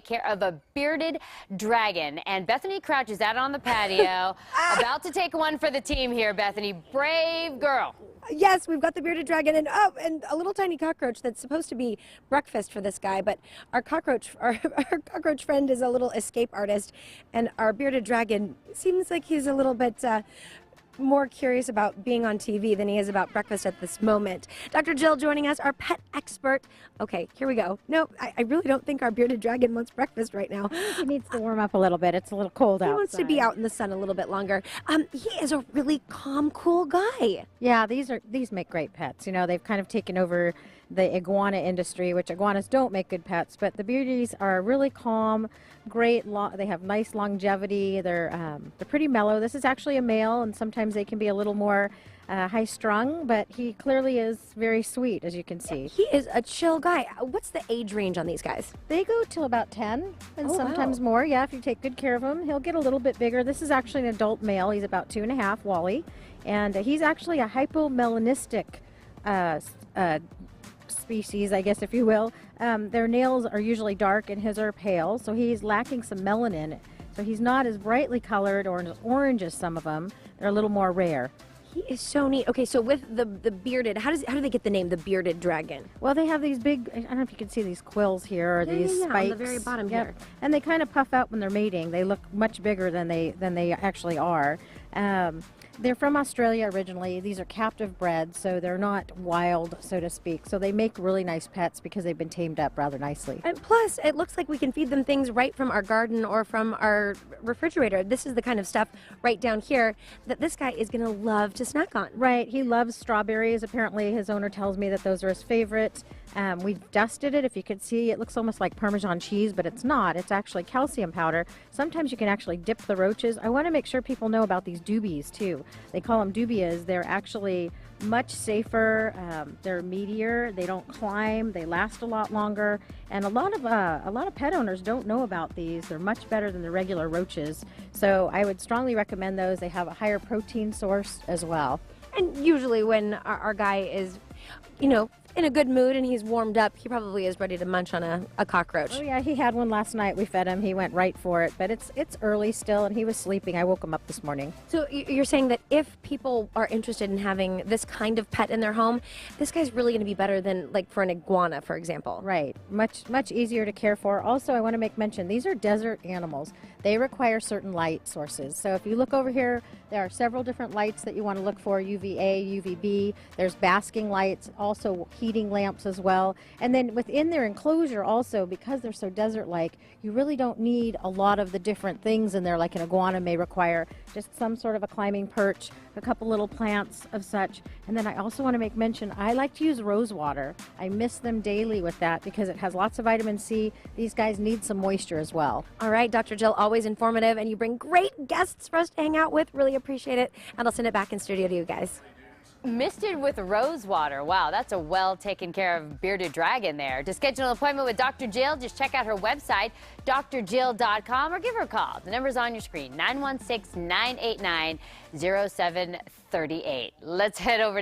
care of a bearded dragon. And Bethany Crouch is out on the patio, about to take one for the team here, Bethany. Brave girl. Yes, we've got the bearded dragon and a little tiny cockroach that's supposed to be breakfast for this guy, but our cockroach friend is a little escape artist, and our bearded dragon seems like he's a little bit more curious about being on TV than he is about breakfast at this moment. Dr. Jill joining us, our pet expert. Okay, here we go. No, I really don't think our bearded dragon wants breakfast right now. He needs to warm up a little bit. It's a little cold outside. He wants to be out in the sun a little bit longer. He is a really calm, cool guy. Yeah, these make great pets. You know, they've kind of taken over the iguana industry, which iguanas don't make good pets, but the beardies are really calm, great. They have nice longevity. They're pretty mellow. This is actually a male, and sometimes they can be a little more high-strung, but he clearly is very sweet, as you can see. He is a chill guy. What's the age range on these guys? They go till about 10 and sometimes more. Yeah, if you take good care of him, he'll get a little bit bigger. This is actually an adult male. He's about 2.5, Wally, and he's actually a hypomelanistic species, I guess, if you will. Their nails are usually dark and his are pale, so he's lacking some melanin. So he's not as brightly colored or as orange as some of them. They're a little more rare. He is so neat. Okay, so with the bearded, how do they get the name the bearded dragon? Well, they have these big, I don't know if you can see these quills here, or these spikes on the very bottom here. And they kind of puff out when they're mating. They look much bigger than they actually are. They're from Australia originally. These are captive bred, so they're not wild, so to speak. So they make really nice pets because they've been tamed up rather nicely. And plus, it looks like we can feed them things right from our garden or from our refrigerator. This is the kind of stuff right down here that this guy is going to love to snack on. Right. He loves strawberries. Apparently, his owner tells me that those are his favorite. We've dusted it. If you could see, it looks almost like Parmesan cheese, but it's not. It's actually calcium powder. Sometimes you can actually dip the roaches. I want to make sure people know about these doobies, too. They call them dubias. They're actually much safer. They're meatier. They don't climb. They last a lot longer. And a lot of pet owners don't know about these. They're much better than the regular roaches. So I would strongly recommend those. They have a higher protein source as well. And usually when our guy is, in a good mood and he's warmed up, he probably is ready to munch on a cockroach. Oh yeah, he had one last night. We fed him. He went right for it. But it's early still, and he was sleeping. I woke him up this morning. So you're saying that if people are interested in having this kind of pet in their home, this guy's really going to be better than like for an iguana, for example. Right. Much easier to care for. Also, I want to make mention, these are desert animals. They require certain light sources. So if you look over here, there are several different lights that you want to look for, UVA, UVB. There's basking lights, also heating lamps as well. And then within their enclosure also, because they're so desert-like, you really don't need a lot of the different things in there like an iguana may require. Just some sort of a climbing perch, a couple little plants of such. And then I also want to make mention, I like to use rose water. I miss them daily with that because it has lots of vitamin C. These guys need some moisture as well. All right, Dr. Jill, always informative, and you bring great guests for us to hang out with. Really appreciate it. And I'll send it back in studio to you guys. Misted with rose water. Wow, that's a well taken care of bearded dragon there. To schedule an appointment with Dr. Jill, just check out her website, drjill.com, or give her a call. The number's on your screen, 916-989-0738. Let's head over